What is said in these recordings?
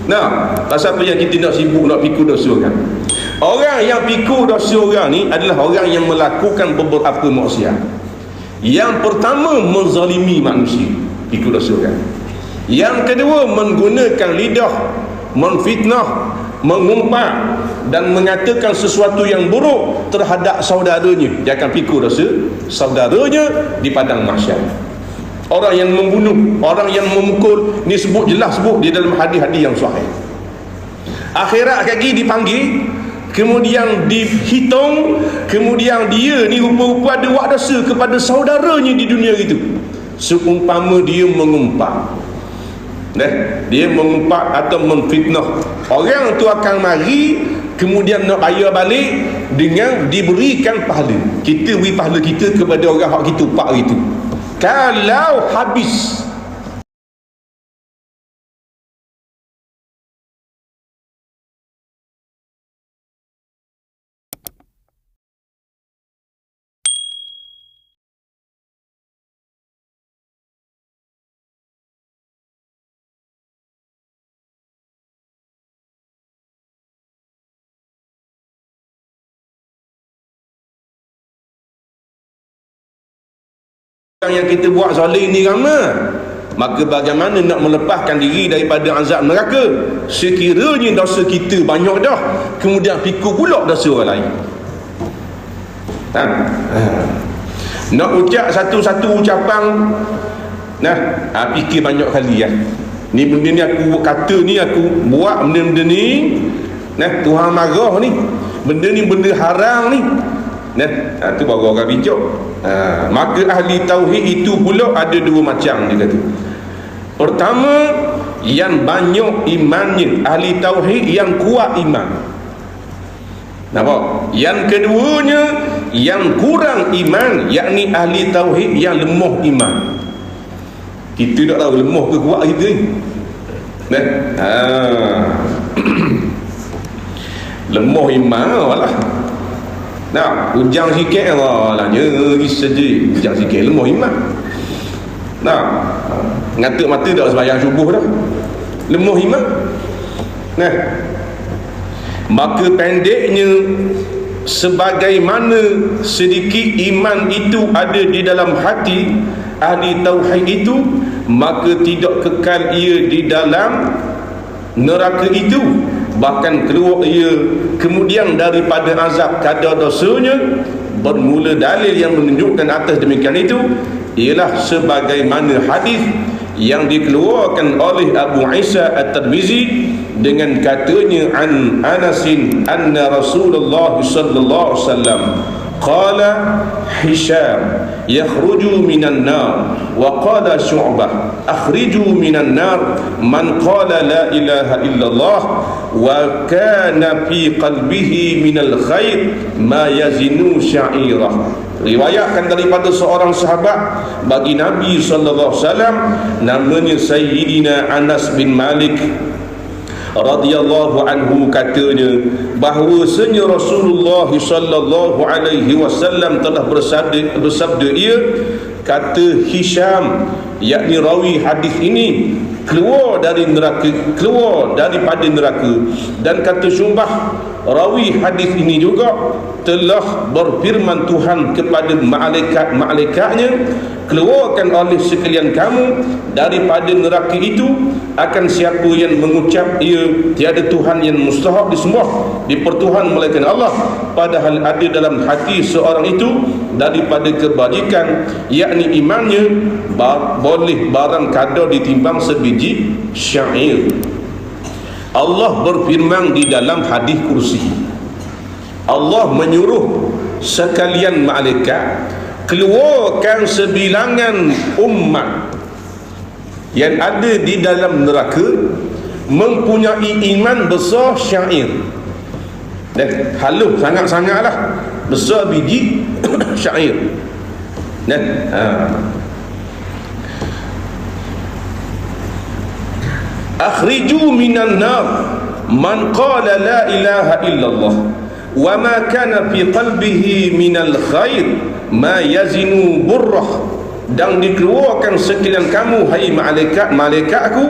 Nah, pasal apa yang kita nak sibuk nak pikul dosa kan? Orang yang pikul dosa orang ni adalah orang yang melakukan beberapa maksiat. Yang pertama, menzalimi manusia, pikul dosa kan. Yang kedua, menggunakan lidah menfitnah, mengumpat dan mengatakan sesuatu yang buruk terhadap saudaranya. Dia akan pikul dosa saudaranya di padang mahsyar. Orang yang membunuh, orang yang memukul, ni jelas sebut di dalam hadis-hadis yang sahih. Akhirat kaki dipanggil, kemudian dihitung, kemudian dia ni rupa-rupa ada buat dosa kepada saudaranya di dunia itu. Seumpama dia mengumpat, dia mengumpat atau memfitnah, orang tu akan mari kemudian nak bayar balik dengan diberikan pahala. Kita beri pahala kita kepada orang hak kita pak itu. Kalau habis yang kita buat zalim ni ramai, maka bagaimana nak melepaskan diri daripada azab neraka sekiranya dosa kita banyak dah, kemudian pikul pula dosa orang lain. Nak ucap satu-satu ucapan, fikir banyak kali ya. Ni benda ni aku kata ni, aku buat benda-benda ni, Tuhan marah ni, benda ni benda haram ni. Tu baru orang bijak. Maka ahli tauhid itu pula ada dua macam, dia kata. Pertama, yang banyak imannya, ahli tauhid yang kuat iman. Nampak? Yang keduanya yang kurang iman, yakni ahli tauhid yang lemah iman. Kita tak tahu lemah ke kuat kita ni. Lemah iman lah. Ujang sikit lah, nyeri saja. Ujang sikit, lemah iman. Ngatuk mata dah sembahyang subuh dah, lemah iman. Maka pendeknya, sebagaimana sedikit iman itu ada di dalam hati ahli tauhid itu, maka tidak kekal ia di dalam neraka itu, bahkan keluar ia kemudian daripada azab kadar dosanya. Bermula dalil yang menunjukkan atas demikian itu ialah sebagaimana hadis yang dikeluarkan oleh Abu Isa At-Tirmizi dengan katanya an Anasin anna Rasulullah sallallahu alaihi wasallam qala Hisham yakhruju minan nar wa qala Syu'bah akhriju minan nar man qala la ilaha illallah wa kana fi qalbihi minal khair ma yazinu sya'irah. Riwayatkan daripada seorang sahabat bagi Nabi sallallahu alaihi wasallam, namanya Sayyidina Anas bin Malik radhiyallahu anhu, katanya bahwasanya Rasulullah sallallahu alaihi wasallam telah bersabda, ia kata Hisham, yakni rawi hadis ini, keluar daripada neraka. Dan kata Syu'bah, rawi hadis ini juga, telah berfirman Tuhan kepada malaikat-malaikatnya, keluarkan oleh sekalian kamu daripada neraka itu akan siapa yang mengucap ia tiada Tuhan yang mustahak disembah dipertuhan melainkan Allah, padahal ada dalam hati seorang itu daripada kebajikan, yakni imannya boleh barang kadar ditimbang sebiji syair. Allah berfirman di dalam hadis kursi, Allah menyuruh sekalian malaikat keluarkan sebilangan umat yang ada di dalam neraka mempunyai iman besar syair. Dan halus sangat-sangatlah besar biji syair. Akhriju minan nar man qala la ilaha illallah wa ma kana fi qalbihi minal khair ma yazinu burrah. Dan dikeluarkan sekalian kamu hai malaikat-malaikatku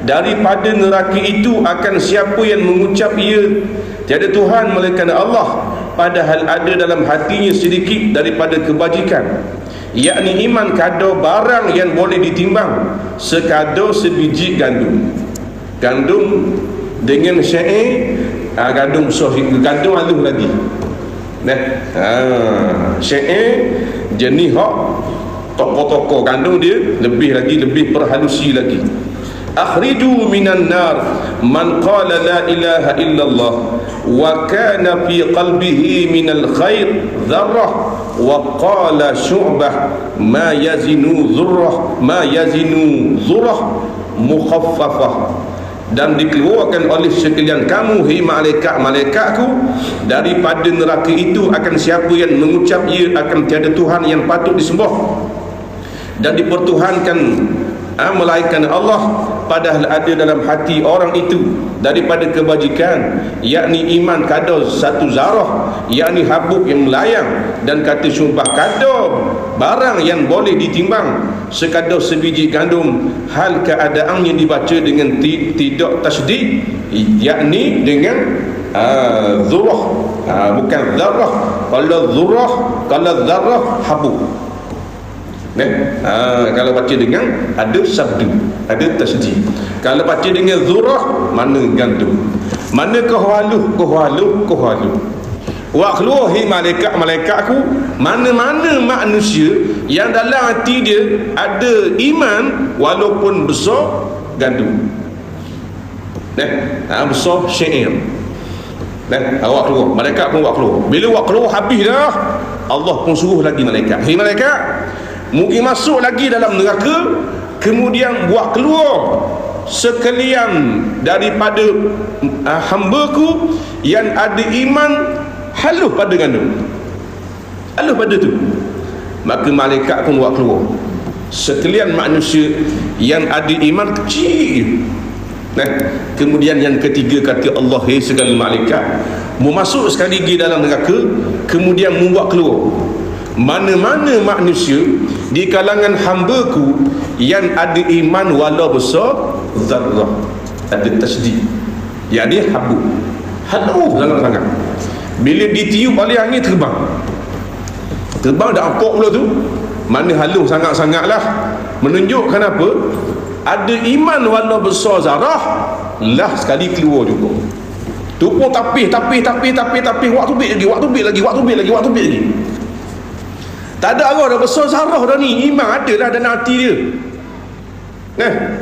daripada neraka itu akan siapa yang mengucap ia tiada Tuhan melainkan Allah, padahal ada dalam hatinya sedikit daripada kebajikan, yakni iman kadar barang yang boleh ditimbang sekadar sebiji gandum. Gandum dengan syair, gandum gandum halus lagi. Syair jenis hak toko-toko, gandum dia lebih perhalusi lagi. Akhriju minan nar man qala la ilaha illallah wa kana fi qalbihi minal khair dzarrah wa qala Syu'bah ma yazinu zurrah mukhaffafah. Dan dikeluarkan oleh sekalian kamu, hei malaikat-malaikatku, daripada neraka itu akan siapa yang mengucap ia akan tiada Tuhan yang patut disembah dan dipertuhankan melainkan Allah, padahal ada dalam hati orang itu daripada kebajikan, yakni iman kadar satu zarah, yakni habub yang melayang, dan kata Syu'bah kadar barang yang boleh ditimbang sekadar sebiji gandum, hal keadaannya dibaca dengan tidak tasdid, yakni dengan zurah, bukan zarah. Kalau zarah habub. Kalau baca dengan ada sabdu, ada tasdid. Kalau baca dengan zurah, mana gandum, mana kohwaluh. Wa keluahi malaikat-malaikatku, mana-mana manusia yang dalam hati dia ada iman walaupun besar gandum, besar syair. Awak keluar, malaikat pun awak keluar. Bila awak keluar habis dah, Allah pun suruh lagi malaikat, hei malaikat, mungkin masuk lagi dalam neraka, kemudian buat keluar sekalian daripada hamba-Ku yang ada iman halus pada gandum, halus pada tu. Maka malaikat pun buat keluar sekalian manusia yang ada iman kecil. Kemudian yang ketiga kata Allah, hei segala malaikat, mu masuk sekali lagi dalam neraka, kemudian mu buat keluar mana-mana manusia di kalangan hamba-Ku yang ada iman walau besar zarrah, ada tasdid, yakni habub, halus sangat-sangat. Bila ditiup oleh angin terbang dah apok pula tu, mana halus sangat-sangat lah. Menunjukkan apa? Ada iman walau besar zarah, lah sekali keluar juga. Tu pun tapih waktu bit lagi. Tak ada arah dah besar zarah dah ni, iman ada lah dalam hati dia.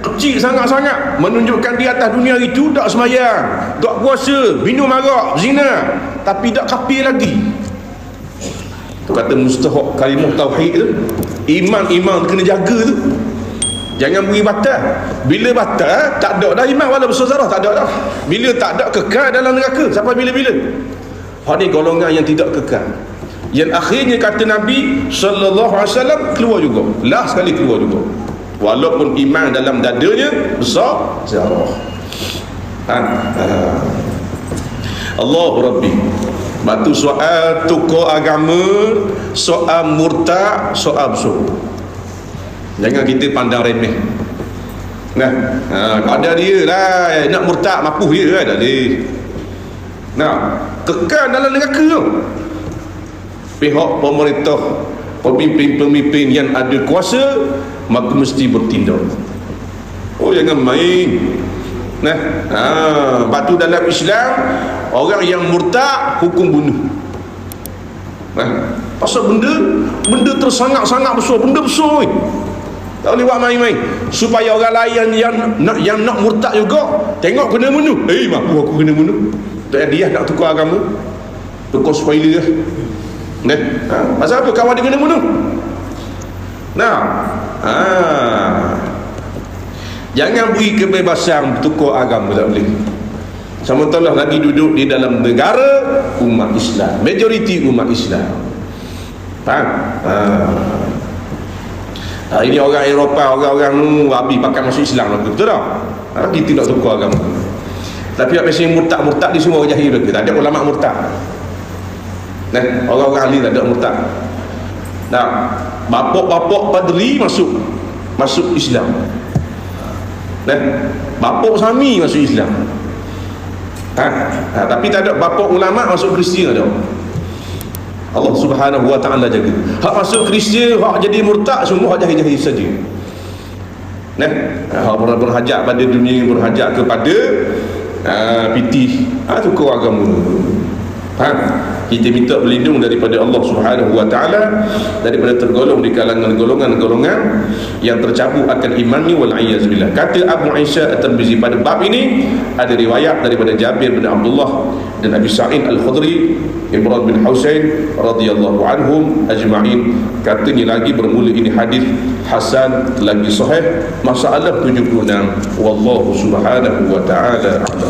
Kecil sangat-sangat, menunjukkan di atas dunia itu tak sembahyang, tak puasa, minum arak, zina, tapi tak kafir lagi. Tu kata mustahak kalimah tauhid tu, iman kena jaga tu, jangan beri batal. Bila batal tak ada dah iman walau besar zarah, tak ada dah. Bila tak ada, kekal dalam neraka sampai bila-bila. Ini golongan yang tidak kekal, yang akhirnya kata Nabi sallallahu alaihi wasallam keluar juga, lah sekali keluar juga, walaupun iman dalam dadanya besar zarah. Allahu Rabbi. Batu soal tukar agama, soal murtad, soal besar. Jangan kita pandang remeh. Kalau ada dia lah nak murtad, mapuh dia kan, tak boleh. Kekal dalam neraka tu. Pihak pemerintah, pemimpin-pemimpin yang ada kuasa, maka mesti bertindak. Jangan main. Batu dalam Islam, orang yang murtad hukum bunuh. Pasal benda tersangat-sangat besar, benda besar ni. Tak boleh buat main-main. Supaya orang lain yang nak murtad juga tengok kena bunuh. Mampu aku kena bunuh. Tak dia nak tukar agama, tukar spoiler lah. Pasal apa kawan dia kena bunuh? Jangan beri kebebasan tukar agama, tak boleh. Sementara lagi duduk di dalam negara umat Islam, majoriti umat Islam. Ini orang Eropah, orang-orang ni habis pakai masuk Islam lah, betul tak? Kita nak tukar agama. Tapi apa sih murtad di semua jahil lagi. Tak ada ulama murtad. Orang-orang ahli tak ada murtad. Bapak-bapak padri masuk Islam. Bapak Sami masuk Islam. Tapi tak ada bapak ulama masuk Kristian ada. Allah Subhanahu wa taala jaga. Hak masuk Kristian, hak jadi murtad, semua hak jahil-jahil saja. Hak berhajat pada dunia, berhajat kepada pitih, tukar agama. Kita minta berlindung daripada Allah Subhanahu wa taala daripada tergolong di kalangan golongan-golongan yang tercabut akan imannya, wal iyaz billah. Kata Abu Aisyah At-Tirmizi pada bab ini ada riwayat daripada Jabir bin Abdullah dan Abi Sa'id Al-Khudri, Imran bin Husain radhiyallahu anhum ajma'in. Katanya lagi bermula ini hadis hasan lagi sahih, masalah 76. Wallahu subhanahu wa ta'ala a'lam.